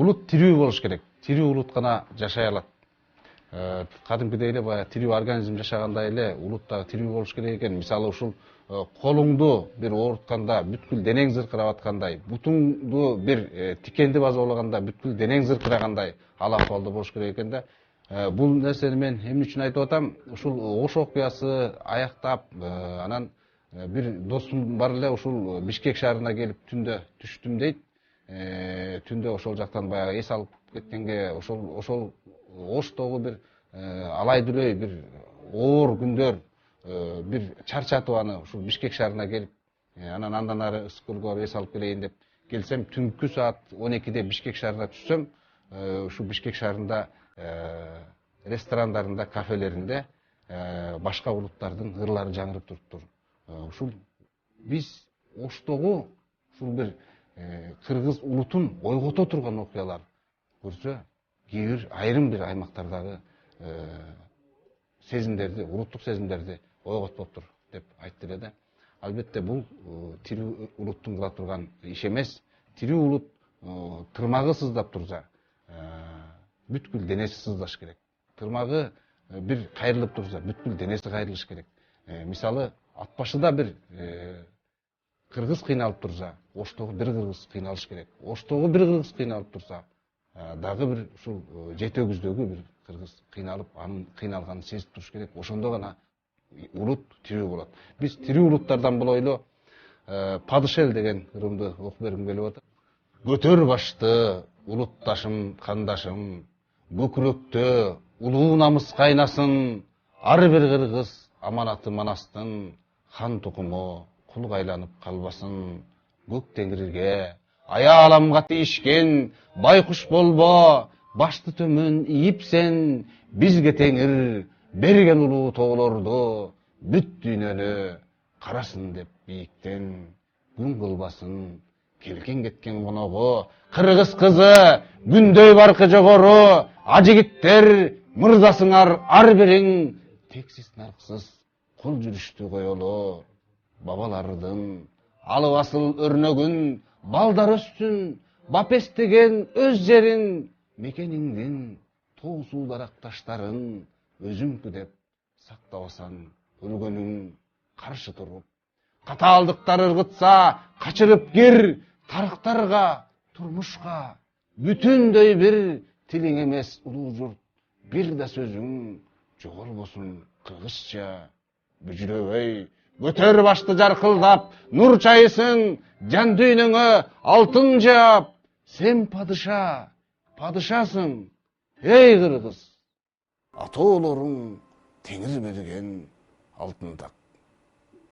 улут тирүү болуш керек. Тирүү улут гана жашай алат. Кадимкидей эле баягы тирүү организм жашагандай эле улут дагы тирүү болуш керек экен. Мисалы ушул колуңду бир оорутканда, бүткүл денең зыркырап аткандай, бутуңду бир тикенди базалаганда, бүткүл денең зыркырагандай ал акыбалда болуш керек экен да. Бул нерсени мен эмне үчүн айтып атам? Ушул Ош окуясы аяктап, анан бир досум бар эле ушул Бишкек шаарына келип түндө түштүм дейт. Түндө ошол жактан баягы эс алып кеткенге ошол Оштогу бир алай дүлөй бир оор күндөр бир чарчатып аны ушул Бишкек шаарына келип, анан андан ары ысык көлгө барып эс алып келейин деп келсем, түнкү саат 12-де Бишкек шаарына түшсөм, ушул Бишкек шаарында ресторандарында, кафелеринде башка улуттардын ырлары жаңырып туруптур. Ушул биз Оштогу ушул бир кыргыз улутун ойгото турган окуялар көрсө, айрым бир аймактардагы сезимдерди, улуттук сезимдерди ойготпоптур деп айтты эле да. Албетте бул тирүү улуттун кыла турган иш эмес. Тирүү улут тырмагы сыздап турса, бүткүл денеси сыздаш керек. Тырмагы бир кайрылып турса, бүткүл денеси кайрылыш керек. Мисалы, Атбашыда бир кыргыз кыйналып турса, Оштогу бир кыргыз кыйналыш керек. Оштогу бир кыргыз кыйналып турса, дагы бир ушул Жети өгүздөгү бир кыргыз кыйналып, анын кыйналганын сезип туруш керек. Ошондо гана улут тирүү болот. Биз тирүү улуттардан болойлу, Падыша эл деген ырымды окуп бергим келип атат. Көтөр башты, улутташым, кандашым, көкүрөктө улуу намыс кайнасын, ар бир кыргыз аманаты манастын, хан тукуму кулга айланып калбасын. Көк теңирге аяаламга тийишкен байкуш болбо, башты төмөн ийипсен, бизге теңир берген улуу тоолорду, бүт дүйнөнү карасын деп бийиктен. Күн кылбасын келген кеткен коногу, кыргыз кызы күндөй баркы жогору, ажигиттер мырзасыңар ар бириң, тексиз нарксыз кол жүрүштү коелу. Бабалардын алып асыл өрнөгүн балдар өссүн, бапестеген өз жерин, мекениңдин тоо суу дарак таштарын өзүңкү деп сактабасан өлгөнүң каршы туруп. Катаалдыктар ыргытса качырып кир тарыктарга, турмушка, бүтүндөй бир тилиң эмес улуу журт, бир да сөзүң жоголбосун кыргызча. Бүжүрөбөй көтөр башты жаркылдап, нур чайысын жан дүйнөңө алтын жаап. Сен падыша, падышасың, эй кыргыз, атоолоруң теңир берген алтын так.